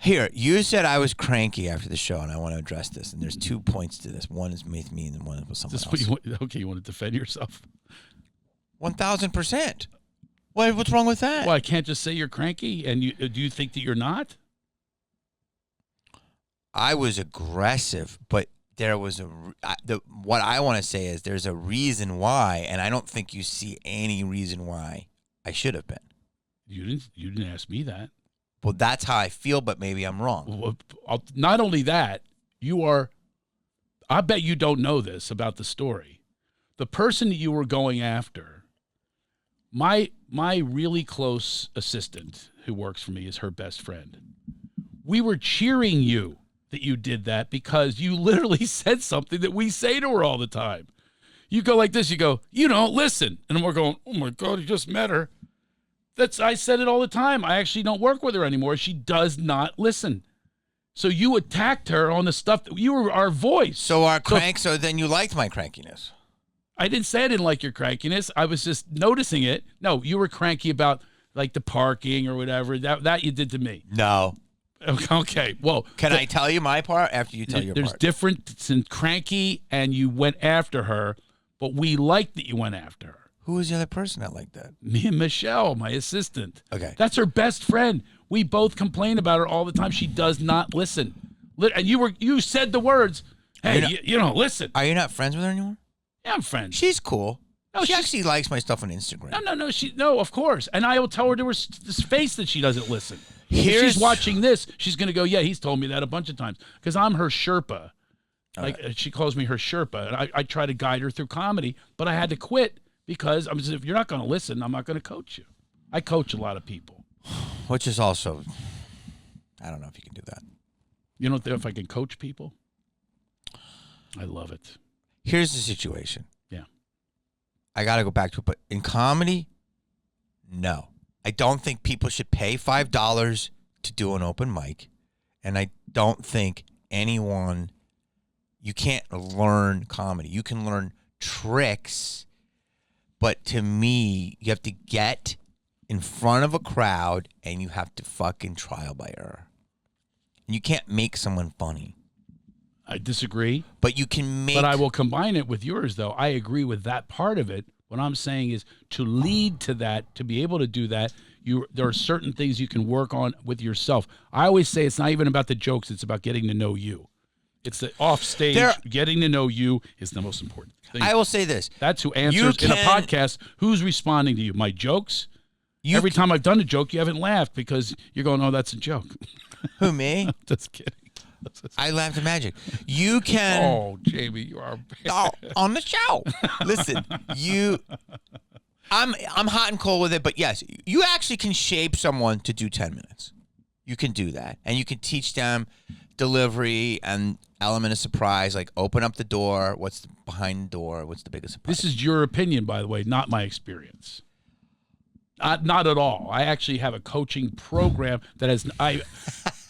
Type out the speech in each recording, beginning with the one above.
Here, you said I was cranky after the show, and I want to address this. And there's 2 points to this. One is with me, and one is with someone else. You want to defend yourself? 1,000%. What's wrong with that? Well, I can't just say you're cranky, and do you think that you're not? I was aggressive, but there was what I want to say is there's a reason why, and I don't think you see any reason why I should have been. You didn't ask me that. Well, that's how I feel, but maybe I'm wrong. Well, not only that, I bet you don't know this about the story. The person that you were going after, my really close assistant who works for me is her best friend. We were cheering you that you did that because you literally said something that we say to her all the time. You go like this, you go, you don't listen. And we're going, oh my God, you just met her. I said it all the time. I actually don't work with her anymore. She does not listen. So you attacked her on the stuff that you were our voice. So then you liked my crankiness. I didn't say I didn't like your crankiness. I was just noticing it. No, you were cranky about like the parking or whatever. That you did to me. No. Okay. Well, can I tell you my part after you tell your part? There's difference in cranky and you went after her, but we liked that you went after her. Who was the other person that liked that? Me and Michelle, my assistant. Okay. That's her best friend. We both complain about her all the time. She does not listen. And you said the words, hey, you don't listen. Are you not friends with her anymore? Yeah, I'm friends. She's cool. No, she actually likes my stuff on Instagram. No, of course. And I will tell her to her face that she doesn't listen. If she's watching this, she's going to go, yeah, he's told me that a bunch of times. Because I'm her Sherpa. She calls me her Sherpa. And I try to guide her through comedy, but I had to quit because if you're not going to listen, I'm not going to coach you. I coach a lot of people. Which is also, I don't know if you can do that. You don't think if I can coach people? I love it. Here's the situation. Yeah. I got to go back to it, but in comedy, no. I don't think people should pay $5 to do an open mic, and I don't think you can't learn comedy. You can learn tricks, but to me, you have to get in front of a crowd, and you have to fucking trial by error. And you can't make someone funny. I disagree. But you can make... But I will combine it with yours, though. I agree with that part of it. What I'm saying is to lead to that, to be able to do that, there are certain things you can work on with yourself. I always say it's not even about the jokes. It's about getting to know you. It's the off stage, getting to know you is the most important thing. I will say this. That's who answers in a podcast. Who's responding to you? My jokes? Every time I've done a joke, you haven't laughed because you're going, oh, that's a joke. Who, me? Just kidding. I laughed at magic. You can... Oh, Jamie, you are... on the show. Listen, I'm hot and cold with it, but yes, you actually can shape someone to do 10 minutes. You can do that. And you can teach them delivery and element of surprise, like open up the door, what's behind the door, what's the biggest surprise. This is your opinion, by the way, not my experience. Not at all. I actually have a coaching program that has...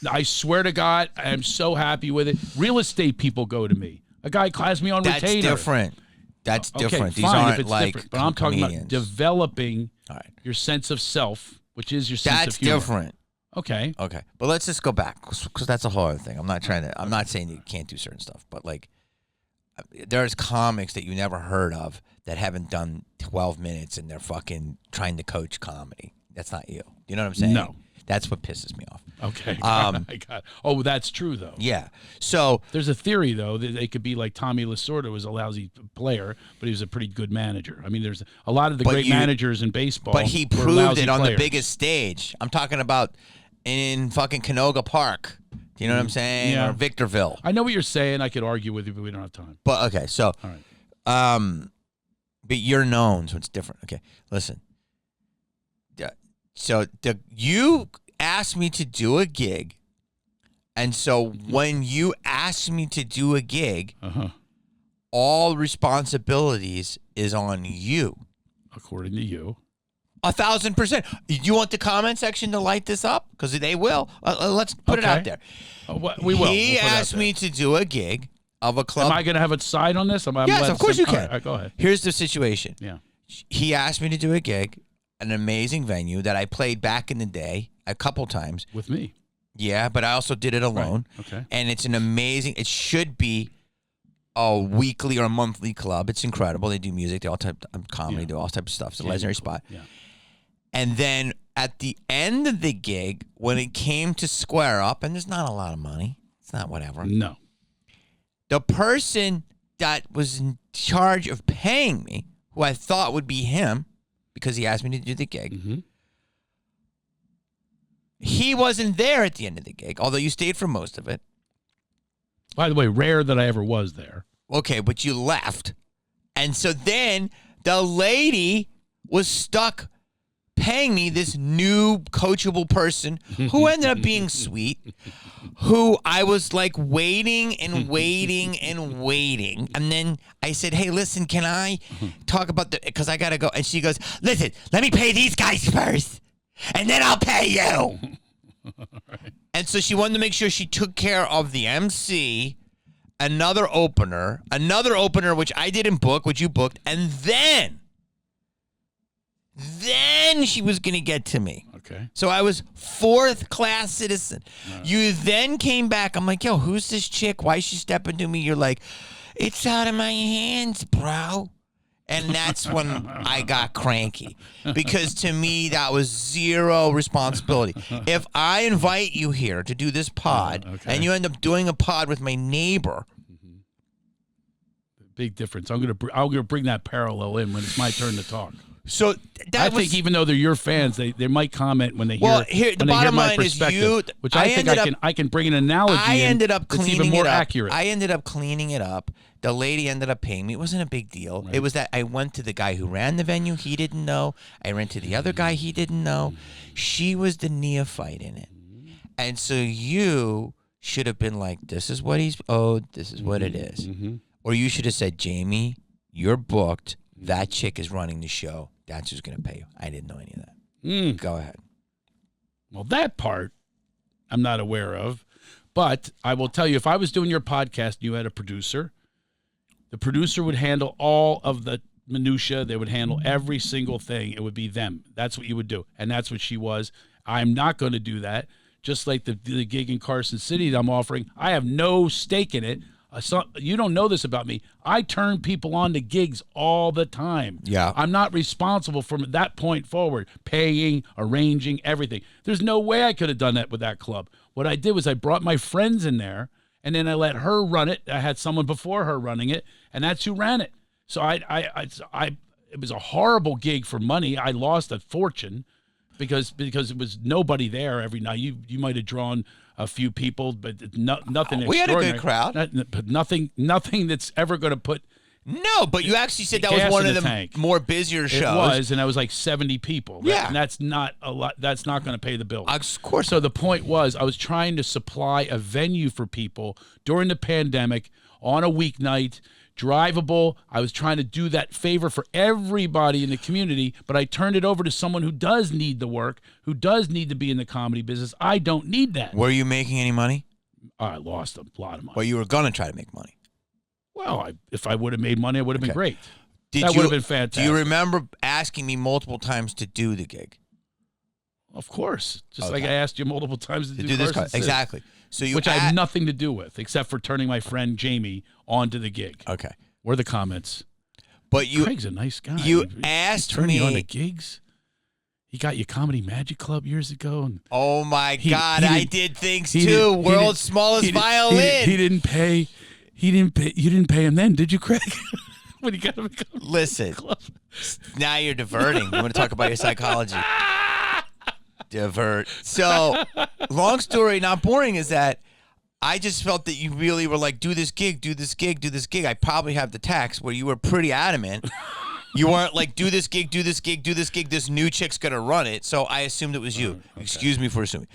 I swear to God, I am so happy with it. Real estate people go to me. A guy has me on retainer. That's different. These fine, aren't like different, but I'm talking about developing your sense of self, which is your sense of humor. That's different. Okay. But let's just go back because that's a whole other thing. I'm not saying you can't do certain stuff, but like there's comics that you never heard of that haven't done 12 minutes and they're fucking trying to coach comedy. That's not you. You know what I'm saying? No. That's what pisses me off. Okay. I got. Oh, that's true though. Yeah. So there's a theory though that they could be like Tommy Lasorda was a lousy player, but he was a pretty good manager. I mean, there's a lot of the great managers in baseball. But he proved it on the biggest stage. I'm talking about in fucking Canoga Park. Do you know what I'm saying? Yeah. Or Victorville. I know what you're saying. I could argue with you, but we don't have time. But okay, so all right. But you're known, so it's different. Okay, listen. So you asked me to do a gig, and so when you asked me to do a gig, all responsibilities is on you. According to you. 1,000%. You want the comment section to light this up? Because they will. Let's put it out there. We will. He asked me to do a gig of a club. Am I going to have a side on this? Yes, of course you can. All right, go ahead. Here's the situation. Yeah. He asked me to do a gig, an amazing venue that I played back in the day a couple times. With me. Yeah, but I also did it alone. Right. Okay. And it's an amazing, it should be a weekly or a monthly club. It's incredible. They do music, they all type of comedy, they do all types of stuff. It's a legendary spot. Yeah. And then at the end of the gig, when it came to square up, and there's not a lot of money, it's not whatever. No. The person that was in charge of paying me, who I thought would be him, because he asked me to do the gig, Mm-hmm. he wasn't there at the end of the gig, although you stayed for most of it. By the way, rare that I ever was there. Okay, but you left. And so then the lady was stuck paying me this new coachable person who ended up being sweet, who I was like waiting and waiting and waiting. And then I said, hey, listen, can I talk about because I got to go. And she goes, listen, let me pay these guys first, and then I'll pay you. Right. And so she wanted to make sure she took care of the MC, another opener, which I didn't book, which you booked, and then she was going to get to me. Okay. So I was fourth class citizen. You then came back. I'm like, yo, who's this chick? Why is she stepping to me? You're like, it's out of my hands, bro. And that's when I got cranky, because to me, that was zero responsibility. If I invite you here to do this pod, and you end up doing a pod with my neighbor. Big difference. I'm gonna bring that parallel in when it's my turn to talk. So I think even though they're your fans, they might comment when they hear the bottom my line is perspective, which I think I can bring an analogy. I ended up that's cleaning even more it up. accurate. I ended up cleaning it up. The lady ended up paying me. It wasn't a big deal. Right. It was that I went to the guy who ran the venue. He didn't know. I went to the other guy. He didn't know. She was the neophyte in it. And so you should have been like, this is what he's owed. This is what it is. Mm-hmm. Or you should have said, Jamie, you're booked. That chick is running the show. That's who's going to pay you. I didn't know any of that. Go ahead. Well, that part I'm not aware of. But I will tell you, if I was doing your podcast and you had a producer, the producer would handle all of the minutia. They would handle every single thing. It would be them. That's what you would do. And that's what she was. I'm not going to do that. Just like the gig in Carson City that I'm offering, I have no stake in it. You don't know this about me. I turn people on to gigs all the time. Yeah. I'm not responsible from that point forward, paying, arranging, everything. There's no way I could have done that with that club. What I did was I brought my friends in there, and then I let her run it. I had someone before her running it, and that's who ran it. So it was a horrible gig for money. I lost a fortune because it was nobody there every night. You might have drawn a few people, but nothing. We had a good crowd, but nothing that's ever going to put. No, but you actually said that was one of the more busier shows. It was, and that was like 70 people. Yeah, and that's not a lot. That's not going to pay the bill. Of course. So the point was, I was trying to supply a venue for people during the pandemic on a weeknight. Drivable. I was trying to do that favor for everybody in the community, but I turned it over to someone who does need the work, who does need to be in the comedy business. I don't need that. Were you making any money? I lost a lot of money. Well, you were going to try to make money. Well, if I would have made money, it would have been great. That would have been fantastic. Do you remember asking me multiple times to do the gig? Of course. Just like I asked you multiple times to do this. Exactly. So which I have nothing to do with, except for turning my friend Jamie onto the gig. Okay. Were the comments. But Craig's a nice guy. You asked me. Turning on the gigs. He got you Comedy Magic Club years ago. And oh, my God. I did things, too. World's smallest violin. He didn't pay. You didn't pay him then, did you, Craig? When you got him Listen. Now you're diverting. You want to talk about your psychology. Divert. So, long story, not boring, is that I just felt that you really were like, do this gig, do this gig, do this gig. I probably have the text where you were pretty adamant. You weren't like, do this gig, do this gig, do this gig. This new chick's going to run it. So I assumed it was you. Okay. Excuse me for assuming.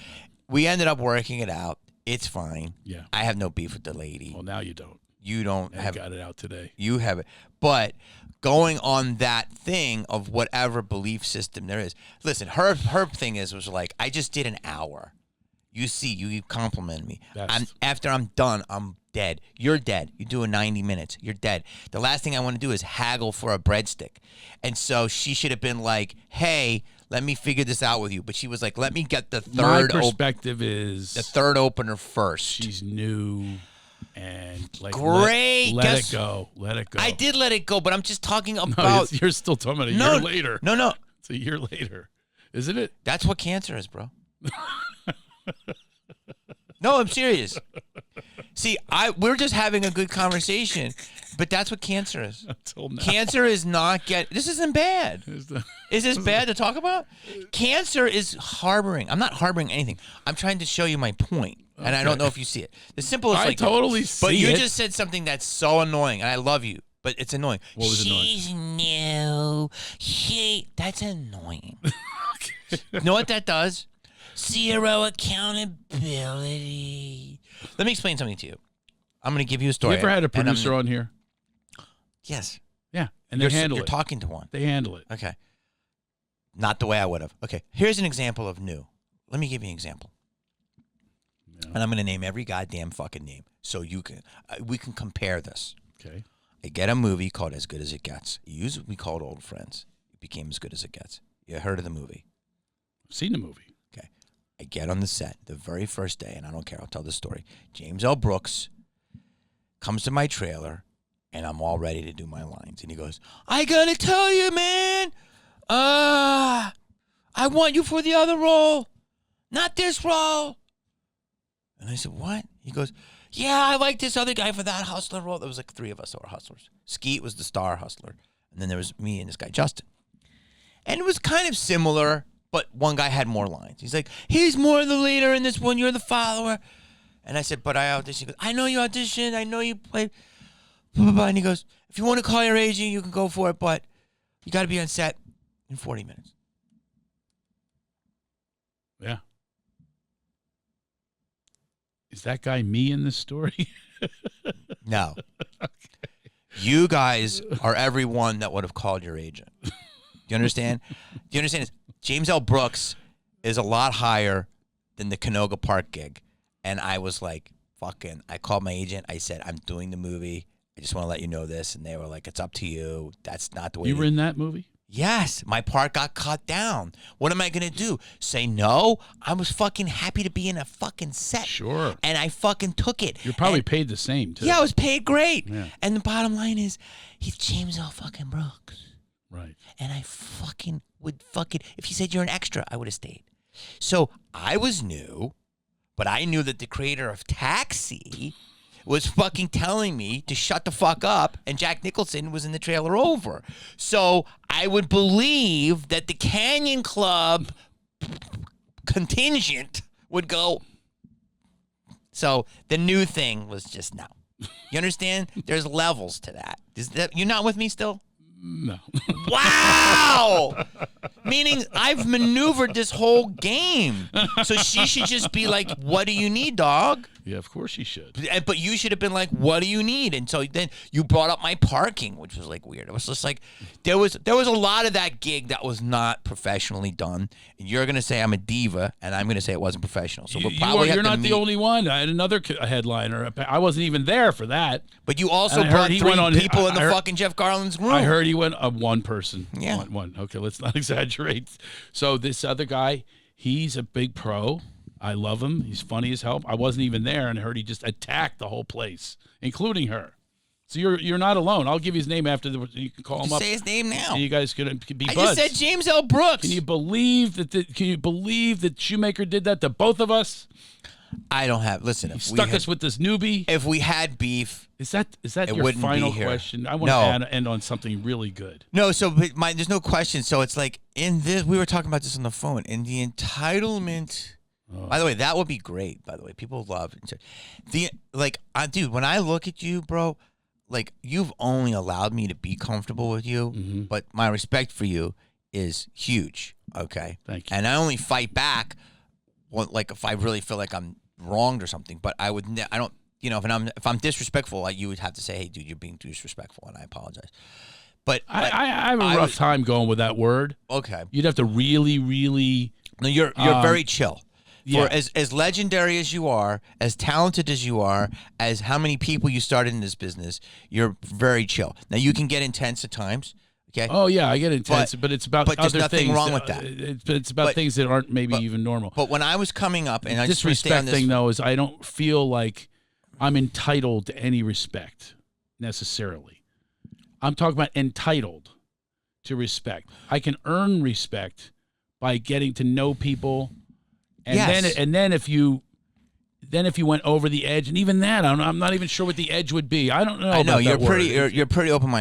We ended up working it out. It's fine. Yeah. I have no beef with the lady. Well, now you don't. You don't have. I got it out today. You have it. But going on that thing of whatever belief system there is. Listen, her thing was like, I just did an hour. You see, you compliment me. After I'm done, I'm dead. You're dead. You do a 90 minutes. You're dead. The last thing I want to do is haggle for a breadstick. And so she should have been like, hey, let me figure this out with you. But she was like, let me get the My third perspective is the third opener first. she's new and like Great. let it go. Let it go. I did let it go, but I'm just talking No, about. you're still talking about a year later. No. It's a year later, isn't it? That's what cancer is, bro. No, I'm serious. See, we're just having a good conversation, but that's what cancer is. Until now. Cancer is not This isn't bad. Is this bad to talk about? Cancer is harboring. I'm not harboring anything. I'm trying to show you my point, and I don't know if you see it. The simplest, I totally see it. But you just said something that's so annoying, and I love you, but it's annoying. What was annoying? She's new. That's annoying. You know what that does? Zero accountability. Let me explain something to you. I'm going to give you a story. You ever had a producer on here? Yes. Yeah, and they handle You're it. talking to one. They handle it. Okay. Not the way I would have. Okay. Here's an example of new. Let me give you an example. Yeah. And I'm going to name every goddamn fucking name so you can we can compare this. Okay. I get a movie called As Good as It Gets. It used to be called Old Friends. It became As Good as It Gets. You heard of the movie? I've seen the movie. Okay. I get on the set the very first day, and I don't care. I'll tell the story. James L. Brooks comes to my trailer, and I'm all ready to do my lines. And he goes, I got to tell you, man, I want you for the other role, not this role. And I said, what? He goes, yeah, I like this other guy for that hustler role. There was like 3 of us that were hustlers. Skeet was the star hustler. And then there was me and this guy, Justin. And it was kind of similar, but one guy had more lines. He's like, he's more the leader in this one. You're the follower. And I said, but I auditioned. He goes, I know you auditioned. I know you played. Blah, blah, blah. And he goes, if you want to call your agent, you can go for it, but you got to be on set in 40 minutes. Yeah. Is that guy me in this story? No. Okay. You guys are everyone that would have called your agent. Do you understand? Do you understand? James L. Brooks is a lot higher than the Canoga Park gig. And I was like, fucking, I called my agent. I said, I'm doing the movie. I just want to let you know this. And they were like, it's up to you. That's not the way. You were in that movie? Yes. My part got cut down. What am I going to do? Say no? I was fucking happy to be in a fucking set. Sure. And I fucking took it. You're probably paid the same, too. Yeah, I was paid great. Yeah. And the bottom line is, he's James L. fucking Brooks. Right. And I fucking would fucking, if he said you're an extra, I would have stayed. So I was new, but I knew that the creator of Taxi was fucking telling me to shut the fuck up, and Jack Nicholson was in the trailer over. So I would believe that the Canyon Club contingent would go. So the new thing was just no. You understand? There's levels to that. You're not with me still? No. Wow! Meaning I've maneuvered this whole game. So she should just be like, what do you need, dog? Yeah, of course she should. But you should have been like, what do you need? And so then you brought up my parking, which was like weird. It was just like, there was a lot of that gig that was not professionally done. And you're going to say I'm a diva, and I'm going to say it wasn't professional. So we'll probably you're not the only one. I had another headliner. I wasn't even there for that. But you also brought 3 people in the fucking Jeff Garland's room. I heard he went one person. Yeah. One. Okay, let's not exaggerate. So this other guy, he's a big pro. I love him. He's funny as hell. I wasn't even there, and I heard he just attacked the whole place, including her. So you're not alone. I'll give you his name after you can call him up. Say his name now. And you guys can be buds. I just said James L. Brooks. Can you believe that Shoemaker did that to both of us? I don't have. Listen, he stuck us with this newbie. If we had beef, is that your final question? I want to end on something really good. No, so there's no question. So it's like in this, we were talking about this on the phone. In the entitlement. Oh. By the way, that would be great. By the way, people love it. Dude, when I look at you, bro, like you've only allowed me to be comfortable with you, but my respect for you is huge. Okay, thank you. And I only fight back, like if I really feel like I'm wronged or something. But I don't, if I'm disrespectful, you would have to say, hey, dude, you're being disrespectful, and I apologize. But I have a rough time going with that word. Okay, you'd have to really, really. No, you're very chill. Yeah. For as legendary as you are, as talented as you are, as how many people you started in this business, you're very chill. Now, you can get intense at times. Okay. Oh yeah, I get intense, but it's about but there's other nothing things. wrong with that. It's about things that aren't maybe even normal. But when I was coming up, and I just Disrespect thing though is I don't feel like I'm entitled to any respect necessarily. I'm talking about entitled to respect. I can earn respect by getting to know people, and then if you went over the edge, and even that I'm not even sure what the edge would be. I don't know. I know about you're that pretty. word. You're pretty open minded.